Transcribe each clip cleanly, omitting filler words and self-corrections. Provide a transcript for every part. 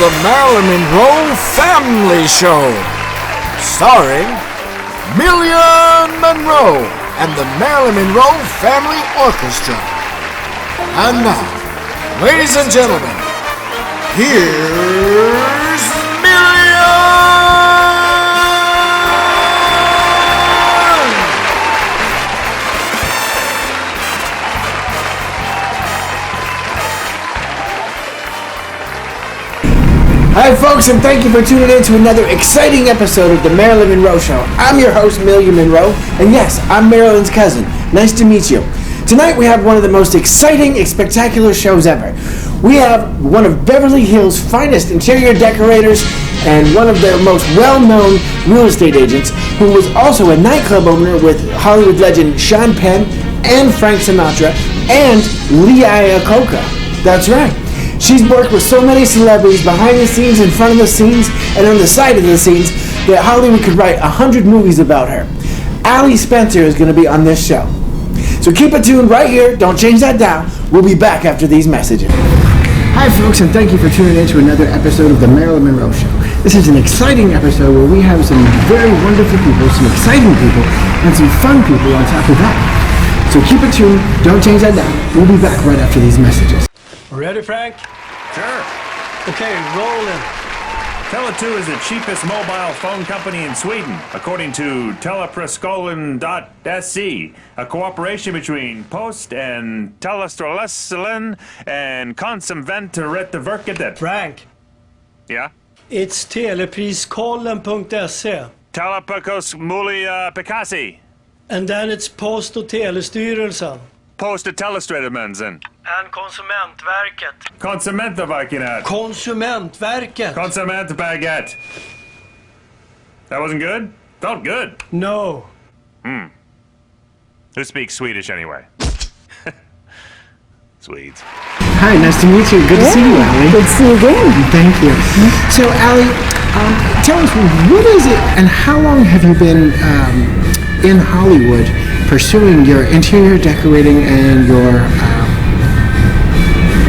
the Marilyn Monroe Family Show, starring Million Monroe and the Marilyn Monroe Family Orchestra. And now, ladies and gentlemen, here's Million! Hi folks, and thank you for tuning in to another exciting episode of the Marilyn Monroe Show. I'm your host, Million Monroe, and yes, I'm Marilyn's cousin. Nice to meet you. Tonight we have one of the most exciting and spectacular shows ever. We have one of Beverly Hills' finest interior decorators and one of their most well-known real estate agents, who was also a nightclub owner with Hollywood legend Sean Penn and Frank Sinatra and Lee Iacocca. That's right. She's worked with so many celebrities behind the scenes, in front of the scenes, and on the side of the scenes that Hollywood could write 100 movies about her. Allie Spencer is going to be on this show. So keep it tuned right here. Don't change that dial. We'll be back after these messages. Hi folks, and thank you for tuning in to another episode of the Marilyn Monroe Show. This is an exciting episode where we have some very wonderful people, some exciting people, and some fun people on top of that. So keep it tuned. Don't change that dial. We'll be back right after these messages. Ready, Frank? Sure. Okay, rolling. Tele2 is the cheapest mobile phone company in Sweden, according to Telepreskollen.se, a cooperation between Post and Telestrolesselen and Konsumventerrätteverket. Frank, Yeah? it's Telepriskollen.se. Telepakosmulia Pikasi. And then it's Post- och telestyrelsen. Post och Telestratemensen. And Konsumentverket. Konsumentverket. Konsumentverket. Konsumentverket. That wasn't good? Felt good. No. Who speaks Swedish anyway? Swedes. Hi, nice to meet you. Good to see you, Allie. Good to see you again. Thank you. So, Allie, tell us, what is it and how long have you been in Hollywood pursuing your interior decorating and your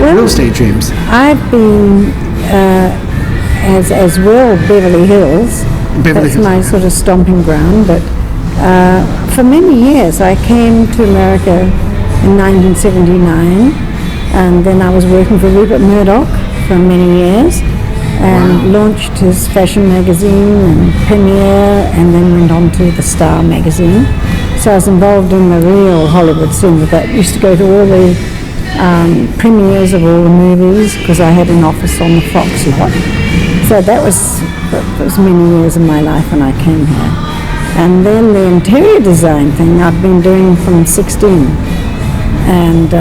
real estate dreams? I've been, as well, Beverly Hills. That's my sort of stomping ground. But for many years, I came to America in 1979, and then I was working for Rupert Murdoch for many years, and launched his fashion magazine and Premiere, and then went on to the Star magazine. So I was involved in the real Hollywood scene with that. Used to go to all the premieres of all the movies because I had an office on the Fox lot. So that was many years of my life when I came here. And then the interior design thing I've been doing from 16, and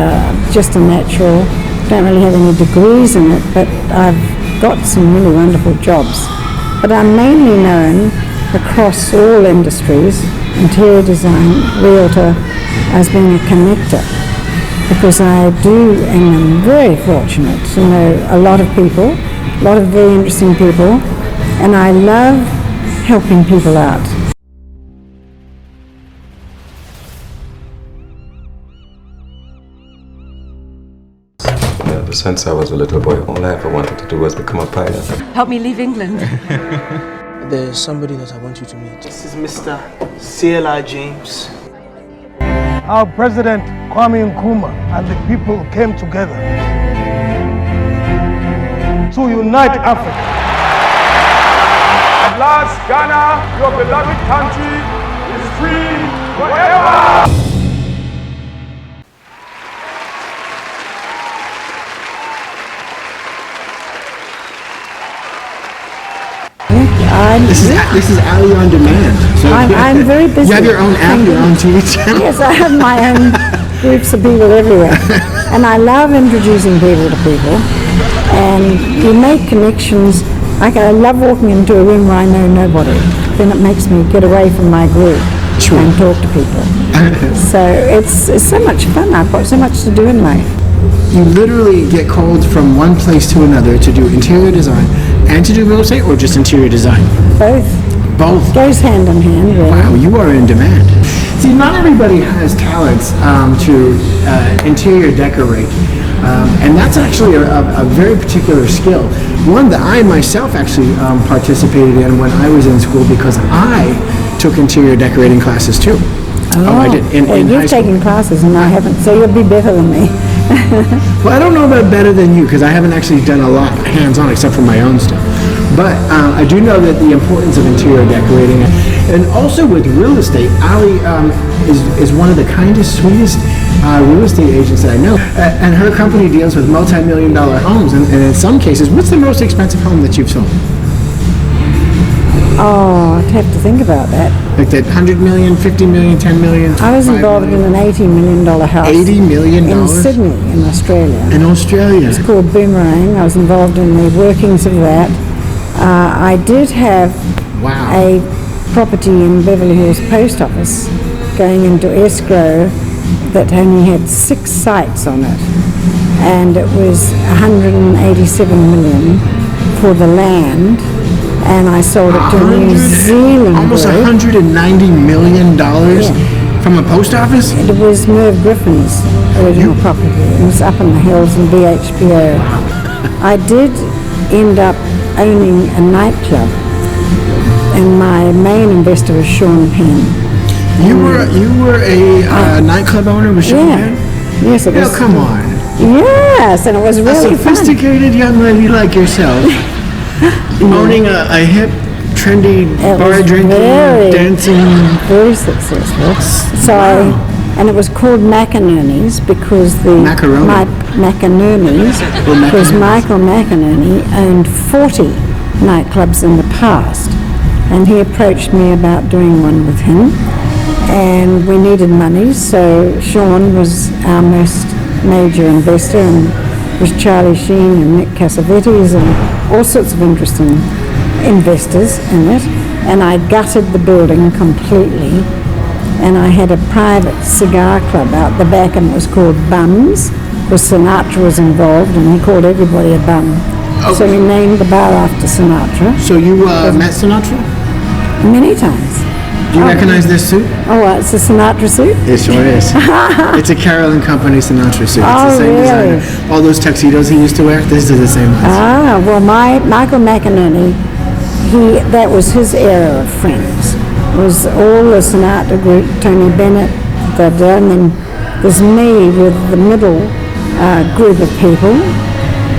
just a natural. Don't really have any degrees in it, but I've got some really wonderful jobs. But I'm mainly known across all industries, interior design, realtor, as being a connector, because I do and am very fortunate to know a lot of people, a lot of very interesting people, and I love helping people out. Ever since I was a little boy, all I ever wanted to do was become a pilot. Help me leave England. There's somebody that I want you to meet. This is Mr. C.L.I. James. Our President Kwame Nkrumah and the people came together to unite Africa. At last, Ghana, your beloved country, is free forever! This is Allie on Demand. So I'm very busy. You have your own app, your own TV channel. Yes, I have my own groups of people everywhere. And I love introducing people to people. And you make connections. I love walking into a room where I know nobody. Then it makes me get away from my group and talk to people. So it's so much fun. I've got so much to do in life. You literally get called from one place to another to do interior design and to do real estate, or just interior design? Both. Both. Goes hand in hand, really. Wow, you are in demand. See, not everybody has talents to interior decorate, and that's actually a very particular skill. One that I myself actually participated in when I was in school because I took interior decorating classes too. I did in high you've school. taken classes and I haven't, so you'll be better than me. Well, I don't know about better than you because I haven't actually done a lot hands-on except for my own stuff. But I do know that the importance of interior decorating, and also with real estate, Ali is one of the kindest, sweetest real estate agents that I know. And her company deals with multi-million-dollar homes. And in some cases, what's the most expensive home that you've sold? Oh, I'd have to think about that. Like that 100 million, 50 million, 10 million, I was involved in an $80 million house. $80 million? In Sydney, in Australia. In Australia? It's called Boomerang. I was involved in the workings of that. I did have a property in Beverly Hills Post Office going into escrow that only had 6 sites on it. And it was 187 million for the land. And I sold it to New Zealand. Almost $190 million from a post office? It was Merv Griffin's original property. It was up in the hills in BHPO. I did end up owning a nightclub, and my main investor was Sean Penn. You were a nightclub owner with Sean Penn? Yes, it was. Oh, come on. Yes, and it was really a sophisticated young lady like yourself. Owning a hip, trendy, bar drinking, dancing. Very successful. So, and it was called McInerney's because McInerney's because Michael McInerney owned 40 nightclubs in the past, and he approached me about doing one with him, and we needed money, so Sean was our most major investor, and was Charlie Sheen and Nick Cassavetes and all sorts of interesting investors in it. And I gutted the building completely, and I had a private cigar club out the back, and it was called Bums, because Sinatra was involved and he called everybody a bum. Okay. So we named the bar after Sinatra. So you met Sinatra? Many times. Do you recognize this suit? Oh, it's a Sinatra suit? It sure is. It's a Carol and Company Sinatra suit. It's the same designer. All those tuxedos he used to wear, this is the same ones. Well, Michael McInerney, that was his era of friends. It was all the Sinatra group, Tony Bennett, and then there's me with the middle group of people,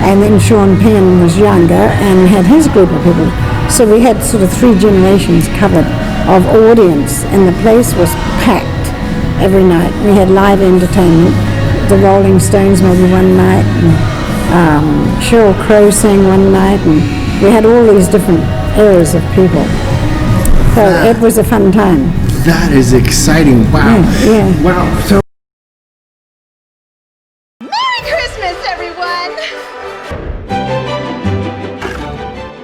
and then Sean Penn was younger and had his group of people. So we had sort of 3 generations covered of audience, and the place was packed every night. We had live entertainment. The Rolling Stones maybe one night, and Sheryl Crow sang one night, and we had all these different eras of people. So it was a fun time. That is exciting. Wow. Yeah. Wow. So Merry Christmas, everyone!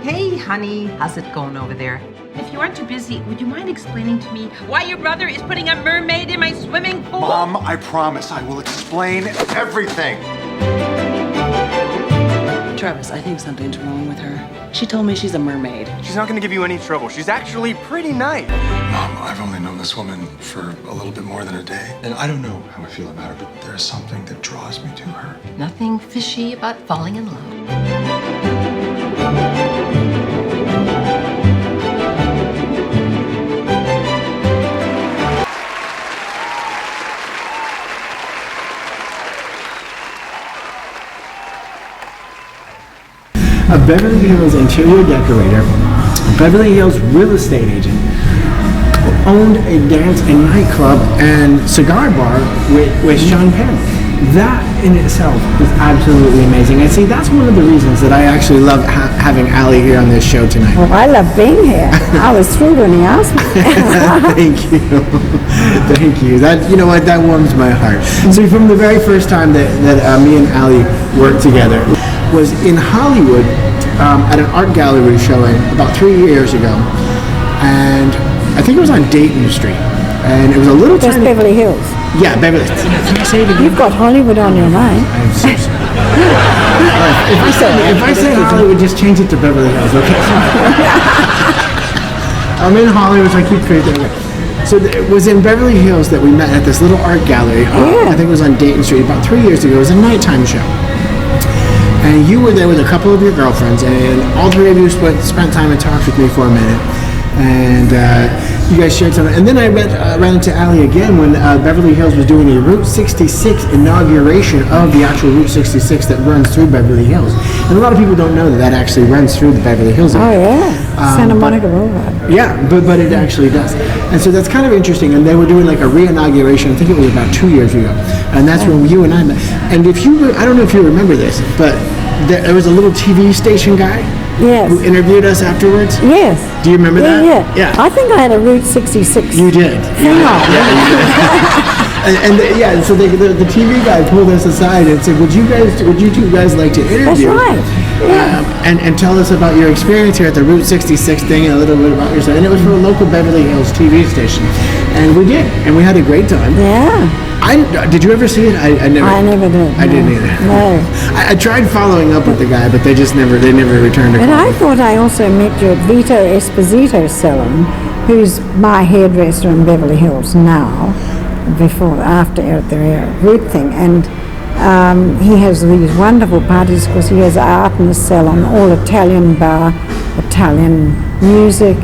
Hey, honey, how's it going over there? If you aren't too busy, would you mind explaining to me why your brother is putting a mermaid in my swimming pool? Mom, I promise I will explain everything. Travis, I think something's wrong with her. She told me she's a mermaid. She's not gonna give you any trouble. She's actually pretty nice. Mom, I've only known this woman for a little bit more than a day. And I don't know how I feel about her, but there's something that draws me to her. Nothing fishy about falling in love. a Beverly Hills interior decorator, a Beverly Hills real estate agent, owned a dance and nightclub and cigar bar with Sean Penn. That in itself is absolutely amazing. And see, that's one of the reasons that I actually love having Ali here on this show tonight. Well, I love being here. I was thrilled when he asked me. Thank you. Thank you. That, you know what, that warms my heart. See, from the very first time that me and Ali worked together was in Hollywood at an art gallery showing about 3 years ago. And I think it was on Dayton Street. And it was a little Just tiny... Beverly Hills. Yeah, Beverly Hills. Can I say it again? You've got Hollywood on your mind. I'm so sorry. If I say Hollywood, just change it to Beverly Hills, okay? I'm in Hollywood, so I keep creating it. So it was in Beverly Hills that we met at this little art gallery. I think it was on Dayton Street about 3 years ago. It was a nighttime show. And you were there with a couple of your girlfriends, and all three of you spent time and talked with me for a minute. And you guys shared something. And then I ran into Allie again when Beverly Hills was doing a Route 66 inauguration of the actual Route 66 that runs through Beverly Hills. And a lot of people don't know that actually runs through the Beverly Hills area. Oh, yeah. Santa Monica Boulevard. Yeah, but it actually does. And so that's kind of interesting. And they were doing like a re-inauguration. I think it was about 2 years ago. And that's when you and I met. And I don't know if you remember this, but there was a little TV station guy. Yes. Who interviewed us afterwards? Yes. Do you remember that? Yeah. I think I had a Route 66. You did. Hang on. And so the TV guy pulled us aside and said, would you two guys like to interview? That's right. Yeah. And tell us about your experience here at the Route 66 thing and a little bit about yourself. And it was for a local Beverly Hills TV station. And we did. And we had a great time. Yeah. Did you ever see it? I never did. I didn't either. No. I tried following up with the guy, but they never returned a call. And I thought I also met you at Vito Esposito's salon, who's my hairdresser in Beverly Hills now, after the Root thing. And he has these wonderful parties because he has art in his salon, all Italian bar, Italian music,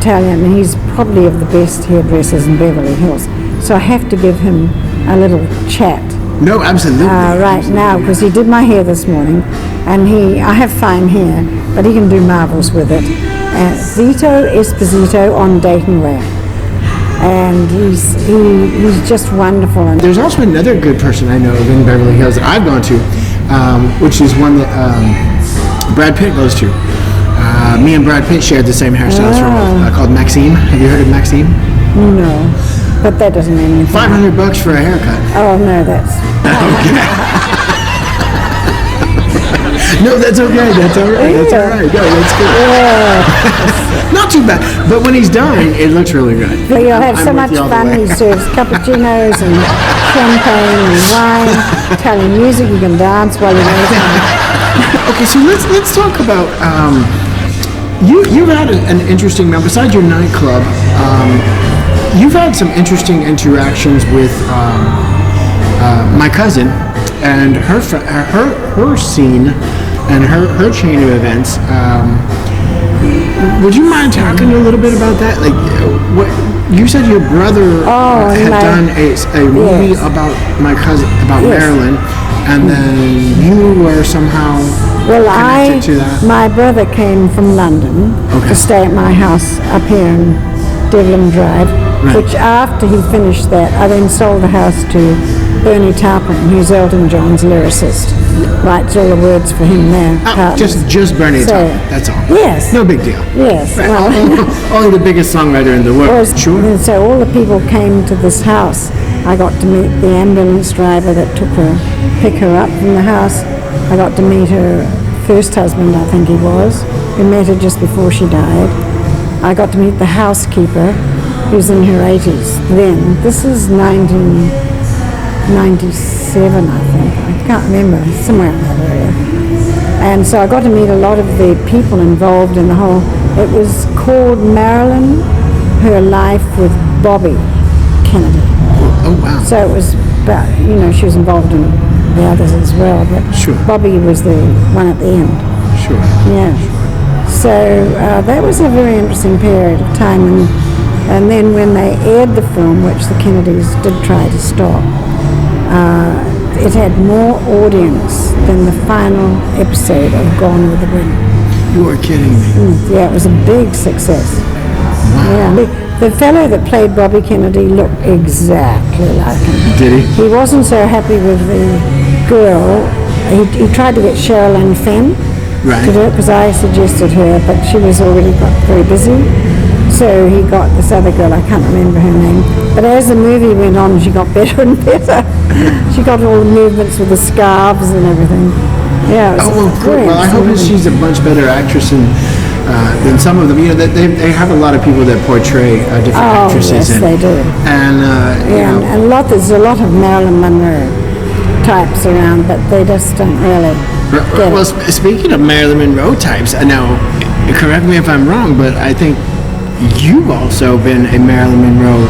and he's probably of the best hairdressers in Beverly Hills. So I have to give him a little chat. No, absolutely. Now, because he did my hair this morning, and I have fine hair, but he can do marvels with it. Vito Esposito on Dayton Way. And he's just wonderful. And there's also another good person I know of in Beverly Hills that I've gone to, which is one that Brad Pitt goes to. Me and Brad Pitt shared the same hairstylist called Maxime. Have you heard of Maxime? No, but that doesn't mean anything. $500 for a haircut. Oh no, that's okay. No, that's okay. That's all right. That's all right. No, that's good. Yeah. Not too bad. But when he's done, it looks really good. But you'll have so much fun. He serves cappuccinos and champagne and wine, Italian music. You can dance while you're waiting. Okay, so let's talk about. You've had an interesting. Now, besides your nightclub, you've had some interesting interactions with my cousin and her scene and her chain of events. Would you mind talking a little bit about that? Like, what you said your brother had done a movie about my cousin, about Marilyn, and then you were somehow connected to that. My brother came from London to stay at my house up here in Devlin Drive, which after he finished that, I then sold the house to Bernie Taupin, who's Elton John's lyricist. Writes all the words for him there. Just Bernie Taupin, that's all. Yes. No big deal. Yes. Right. Well, only the biggest songwriter in the world. Sure. And so all the people came to this house. I got to meet the ambulance driver that pick her up from the house. I got to meet her first husband, I think he was. We met her just before she died. I got to meet the housekeeper, who's in her 80s then. This is 1997, I think. I can't remember, somewhere in that area. And so I got to meet a lot of the people involved in the whole. It was called Marilyn, Her Life with Bobby Kennedy. Oh, wow. So it was about, she was involved in the others as well, but Bobby was the one at the end. Sure. Yeah. So that was a very interesting period of time. And then when they aired the film, which the Kennedys did try to stop, it had more audience than the final episode of Gone with the Wind. You are kidding me. Yeah, it was a big success. Wow. Yeah. The fellow that played Bobby Kennedy looked exactly like him. Did he? He wasn't so happy with the girl. He tried to get Cheryl Ann Fenn to do it because I suggested her, but she was already got very busy. So he got this other girl, I can't remember her name. But as the movie went on, she got better and better. She got all the movements with the scarves and everything. Yeah, it was good. Well, I hope that she's a much better actress than some of them. They have a lot of people that portray different actresses. Yes, they do. And there's a lot of Marilyn Monroe types around, but they just don't really get it. Speaking of Marilyn Monroe types, now correct me if I'm wrong, but I think you've also been a Marilyn Monroe.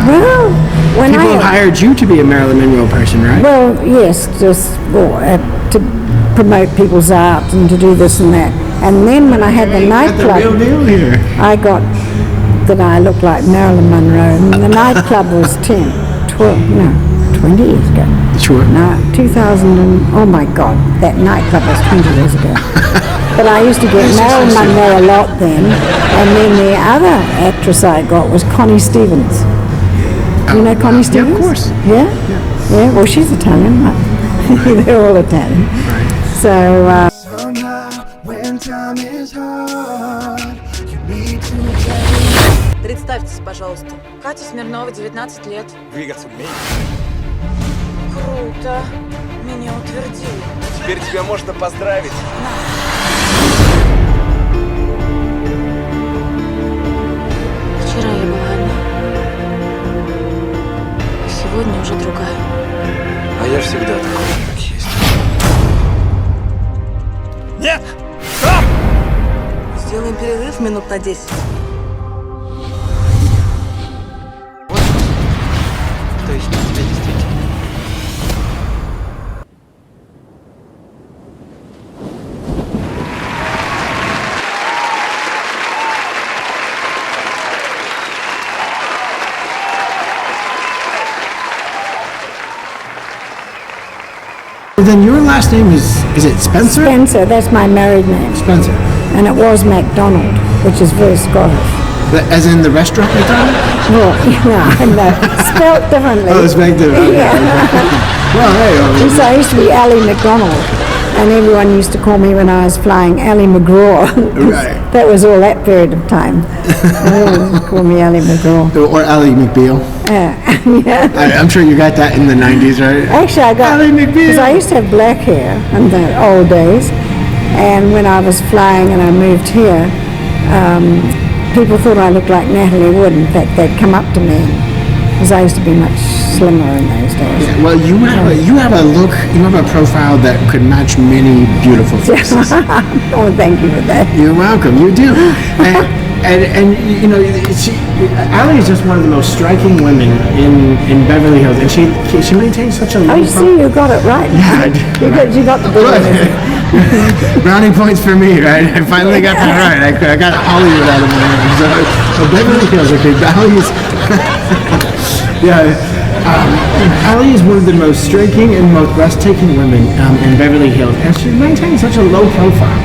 Well, when people have hired you to be a Marilyn Monroe person, right? Well, yes, just to promote people's art and to do this and that. And then when I had the nightclub, the real deal here. I got that I looked like Marilyn Monroe. And the nightclub was 20 years ago. Sure. No, 2000 and, oh my God, that nightclub was 20 years ago. But I used to get Marilyn Monroe a lot then. And then the other actress I got was Connie Stevens. You know Connie Stevens? Yeah, of course. Yeah? Yeah, well, she's Italian, right? They're all Italian. Right. So, when time is hard, you need to Представьтесь, пожалуйста. Катя Смирнова, 19 лет. Двигаться умеешь? Круто. Меня утвердили. Теперь тебя можно поздравить. Вчера я была одна. Сегодня уже другая. А я всегда такой, как есть. Нет! Стоп! Сделаем перерыв минут на 10. То есть у тебя действительно... Then your last name is it Spencer? Spencer, that's my married name. Spencer. And it was MacDonald, which is very Scottish. As in the restaurant McDonald? Well, no, spelled differently. Oh, it's spelled differently. Yeah. Well, hey. So I used to be Allie MacDonald, and everyone used to call me when I was flying Allie McGraw. Right. That was all that period of time. Everyone used to call me Allie McGraw. Or Allie McBeal. Yeah. I'm sure you got that in the 90s, right? Actually, I got, because I used to have black hair in the old days, and when I was flying and I moved here, people thought I looked like Natalie Wood. In fact, they'd come up to me, because I used to be much slimmer in those days. Yeah, well, you have a look, you have a profile that could match many beautiful faces. Oh, thank you for that. You're welcome. You do. And you know, Allie is just one of the most striking women in Beverly Hills, and she maintains such a low I see you got it right. Yeah, you got the big brownie points for me, right? I finally got that right. I got Hollywood out of my hands. So Beverly Hills, okay, Allie's yeah. Allie is one of the most striking and most breathtaking women in Beverly Hills, and she maintains such a low profile.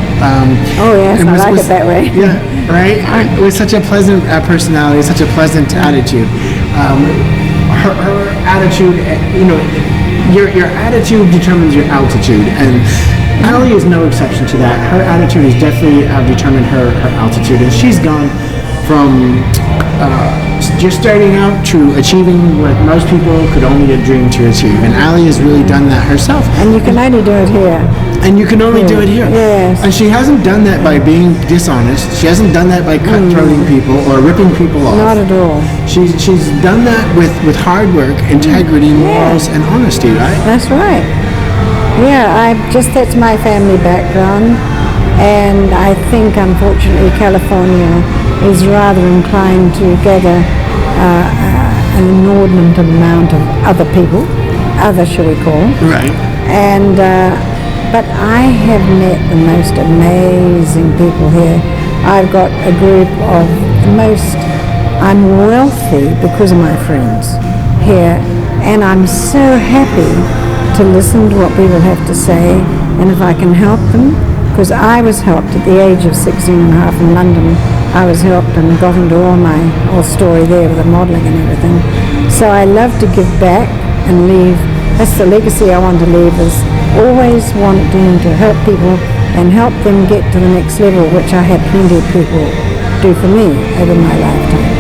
Oh yes, I like it that way. Yeah, right. With such a pleasant personality, such a pleasant attitude. Her attitude, you know, your attitude determines your altitude, and Allie is no exception to that. Her attitude has definitely determined her altitude, and she's gone from just starting out to achieving what most people could only dream to achieve. And Allie has really done that herself. And you can only do it here. And you can only do it here. Yes. And she hasn't done that by being dishonest. She hasn't done that by cutthroating people or ripping people off. Not at all. She's done that with hard work, integrity, morals, and honesty, right? That's right. Yeah, that's my family background. And I think, unfortunately, California is rather inclined to gather an inordinate amount of other people, shall we call. Right. And, but I have met the most amazing people here. I've got a group of I'm wealthy because of my friends here, and I'm so happy to listen to what people have to say, and if I can help them, because I was helped at the age of 16 and a half in London. I was helped and got into all my whole story there with the modelling and everything. So I love to give back and leave. That's the legacy I want to leave, is always wanting to help people and help them get to the next level, which I had plenty of people do for me over my lifetime.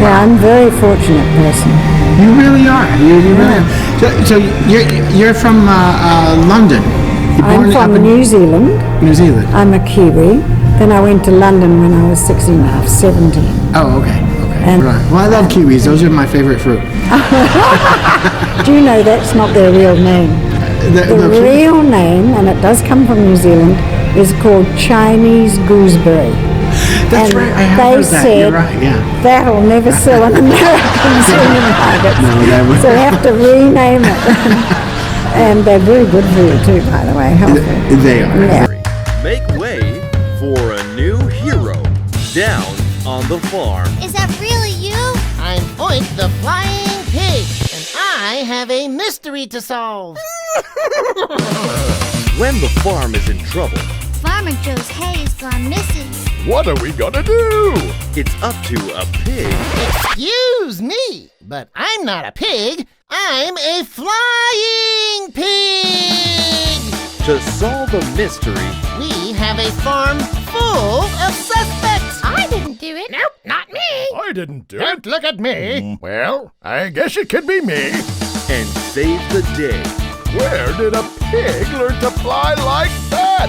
Yeah, I'm a very fortunate person. You really are. You really are. So you're from London. I'm from New Zealand. New Zealand. I'm a Kiwi. Then I went to London when I was 16 and a half, 17. Oh, okay. And right. Well, I love kiwis. Those are my favorite fruit. Do you know that's not their real name? The real name, and it does come from New Zealand, is called Chinese gooseberry. That's and right. I have they heard that. said You're right. Yeah. that'll never sell in American supermarkets. No, that would. So we have to rename it. And they're very good for you too, by the way. Healthy. They are. Yeah. Make way for a new hero down on the farm. Is that really you? I'm Oink the Flying Pig, and I have a mystery to solve. When the farm is in trouble, Farmer Joe's hay has gone missing. what are we gonna do? It's up to a pig. Excuse me, but I'm not a pig. I'm a flying pig! To solve a mystery, We have a farm full of suspects. I didn't do it. Nope, not me. I didn't do Don't look at me. Well, I guess it could be me. and save the day. Where did a pig learn to fly like that?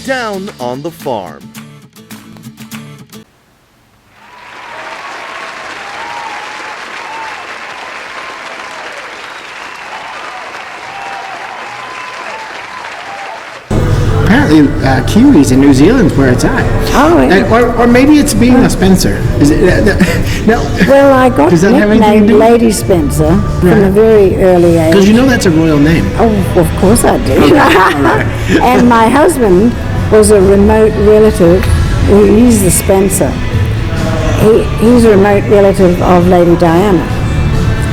Down on the farm. Apparently, Kiwis in New Zealand's where it's at. Oh, yeah. Or maybe it's being a Spencer. Is it? No. Well, I got Does that have anything to nicknamed do? Lady Spencer from Right. a very early age. Because you know that's a royal name. Oh, of course I do. Okay, all right. And my husband was a remote relative. He's the Spencer. He's a remote relative of Lady Diana.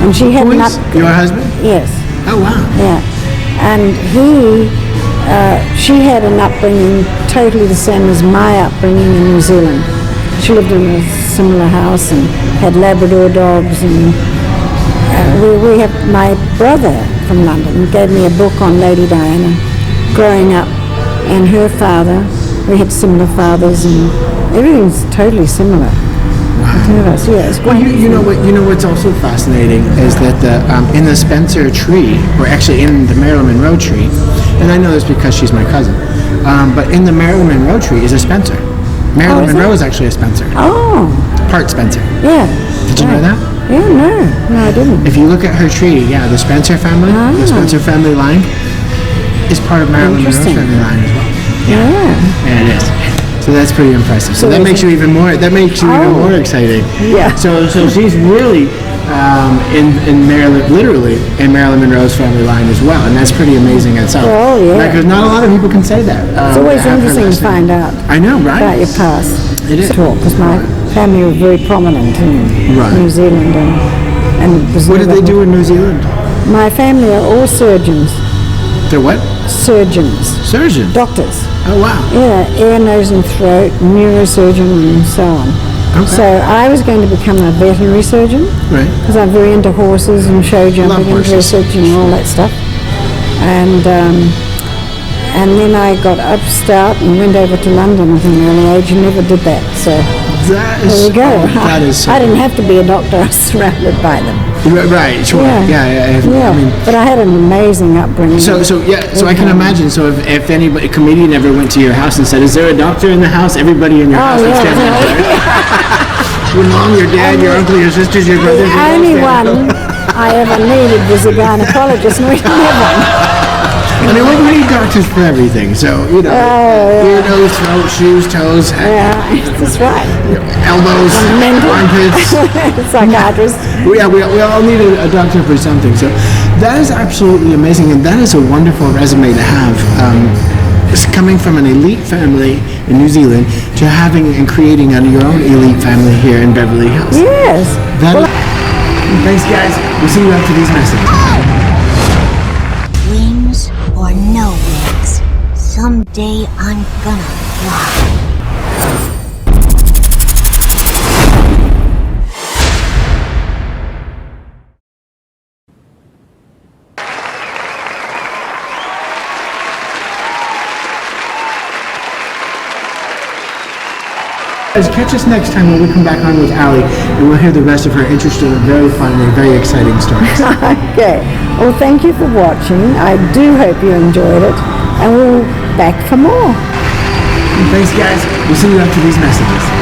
And she had Who an is? up... Your husband? Yes. Oh, wow. Yeah. And she had an upbringing totally the same as my upbringing in New Zealand. She lived in a similar house and had Labrador dogs, and we have my brother from London gave me a book on Lady Diana growing up, and her father. We had similar fathers, and everything's totally similar. Yeah, it's Well, you know what? You know what's also fascinating is that in the Spencer tree, or actually in the Marilyn Monroe tree, and I know this because she's my cousin, but in the Marilyn Monroe tree is a Spencer. Marilyn Monroe is actually a Spencer. Oh. Part Spencer. Yeah. Did you know that? Yeah, no, I didn't. If you look at her tree, yeah, the Spencer family, the Spencer family line, is part of Marilyn Monroe's family line as well. Yeah. And it is. So that's pretty impressive. So that makes you even more. That makes you even more exciting. Yeah. So she's really in Marilyn, literally in Marilyn Monroe's family line as well, and that's pretty amazing itself. Oh yeah. Because not a lot of people can say that. It's always interesting to find out. I know, right? About your past. It is. Because my family were very prominent in New Zealand and what did they do in New Zealand? My family are all surgeons. They're what? Surgeons. Surgeons? Doctors. Oh, wow. Yeah, ear, nose and throat, neurosurgeon and so on. Okay. So I was going to become a veterinary surgeon. Right. Because I'm very into horses and show jumping and dressage and all that stuff. And then I got upstart and went over to London at an early age and never did that. So that is, there we go. That is I didn't have to be a doctor. I was surrounded by them. Right, sure. Yeah. Yeah. I mean, but I had an amazing upbringing. So I can imagine. So if anybody, a comedian ever went to your house and said, "Is there a doctor in the house?" Everybody in your house would stand up. Your mom, your dad, your uncle, your sisters, your brothers. The only one I ever needed was a gynecologist, and we didn't have one. I mean, we need doctors for everything. So you know, ear, nose, throat, shoes, toes. Yeah, that's right. Elbows, armpits. Psychiatrist. Yeah, we all need a doctor for something. So that is absolutely amazing, and that is a wonderful resume to have. Coming from an elite family in New Zealand to having and creating your own elite family here in Beverly Hills. Yes. Thanks, guys. We'll see you after these messages. Wings or no wings, someday I'm gonna fly. Catch us next time when we come back on with Allie, and we'll hear the rest of her interesting, very fun, and very exciting stories. Okay. Well, thank you for watching. I do hope you enjoyed it, and we'll be back for more. Thanks, guys. We'll see you after these messages.